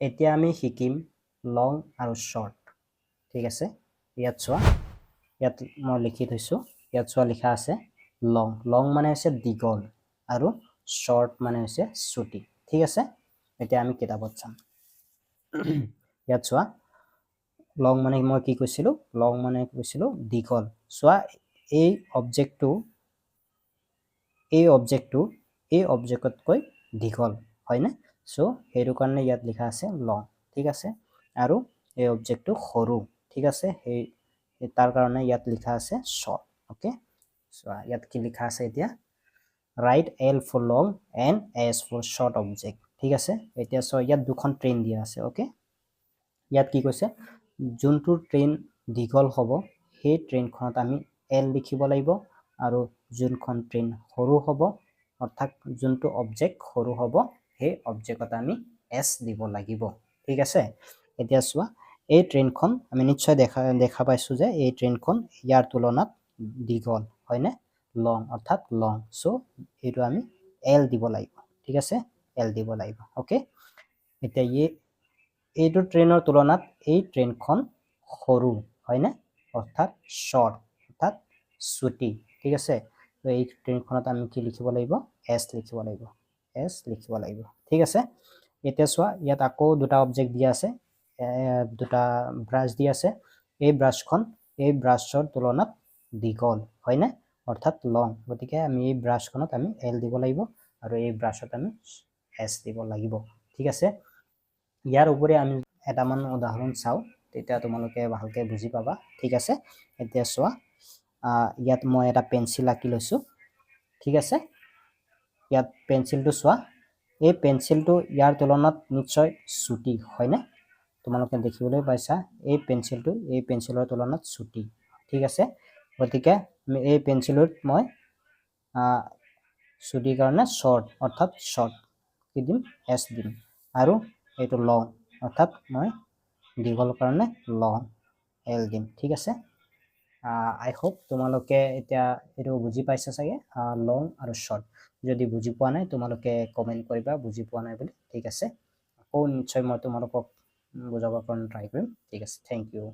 এতিয়া আমি শিকিম লং আৰু শৰ্ট ঠিক আছে ইয়াত চোৱা ইয়াত মই লিখি থৈছো ইয়াত চোৱা লিখা আছে লং লং মানে হৈছে দীঘল আৰু শৰ্ট মানে হৈছে চুটি ঠিক আছে এতিয়া আমি কিতাপত চাম ইয়াত চোৱা লং মানে মই কি কৈছিলো লং মানে কৈছিলো দীঘল চোৱা এই অবজেক্টতকৈ দীঘল হয়নে সো হেতু কাৰণে ইয়াত লিখা আছে লং ঠিক আছে আৰু এই অবজেক্টটো সৰু ঠিক আছে এই তাৰ কাৰণে ইয়াত লিখা আছে শৰ্ট ওকে সো ইয়াত কি লিখা আছে এতিয়া write L for long and S for short object ঠিক আছে এতিয়া সো ইয়াত দুখন ট্ৰেইন দিয়া আছে ওকে ইয়াত কি কৈছে যোনটো ট্ৰেইন দীঘল হ'ব সেই ট্ৰেইনখনত আমি L লিখিব লাগিব আৰু যোনখন ট্ৰেইন সৰু হ'ব অৰ্থাৎ যোনটো অবজেক্ট সৰু হ'ব সেই অবজেক্টত আমি S দিব লাগিব ঠিক আছে এতিয়া চোৱা এই ট্ৰেইনখন আমি নিশ্চয় দেখা পাইছো যে এই ট্ৰেইনখন ইয়াৰ তুলনাত দীঘল হয়নে লং অৰ্থাৎ লং সো এইটো আমি L দিব লাগিব ঠিক আছে L দিব লাগিব ওকে এতিয়া এইটো ট্ৰেইনৰ তুলনাত এই ট্ৰেইনখন সৰু হয়নে অৰ্থাৎ শৰ্ট অৰ্থাৎ চুটি ঠিক আছে তো এই ট্ৰেইনখনত আমি কি লিখিব লাগিব S লিখিব লাগিব ঠিক আছে এতিয়া চোৱা ইয়াত আকৌ দুটা অবজেক্ট দিয়া আছে দুটা ব্ৰাছ দিয়া আছে এই ব্ৰাছৰ তুলনাত দীঘল হয়নে অৰ্থাৎ লং গতিকে আমি এই ব্ৰাছখনত আমি L দিব লাগিব আৰু এই ব্ৰাছত আমি S দিব লাগিব ঠিক আছে ইয়াৰ উপৰি আমি এটামান উদাহৰণ চাও তেতিয়া তোমালোকে ভালকে বুজি পাবা ঠিক আছে এতিয়া চোৱা ইয়াত মই এটা পেন্সিল আঁকি লৈছো ঠিক আছে ইয়াত পেন্সিলটো চোৱা এই পেন্সিলটো ইয়াৰ তুলনাত নিশ্চয় চুটি হয়নে তোমালোকে দেখিবলৈ পাইছা এই পেন্সিলৰ তুলনাত চুটি ঠিক আছে গতিকে আমি এই পেন্সিলত মই চুটিৰ কাৰণে শৰ্ট অৰ্থাৎ শৰ্ট কি দিম S দিম আৰু এইটো লং অৰ্থাৎ মই দীঘল কাৰণে লং L দিম ঠিক আছে আই হোপ তোমালোকে এতিয়া এটো বুজি পাইছা চাগে লং আৰু শৰ্ট যদি বুজি পোৱা নাই তোমালোকে কমেন্ট কৰিবা বুজি পোৱা নাই বুলি ঠিক আছে আকৌ নিশ্চয় মই তোমালোকক বুজাবৰ কাৰণে ট্ৰাই কৰিম ঠিক আছে থ্যাংক ইউ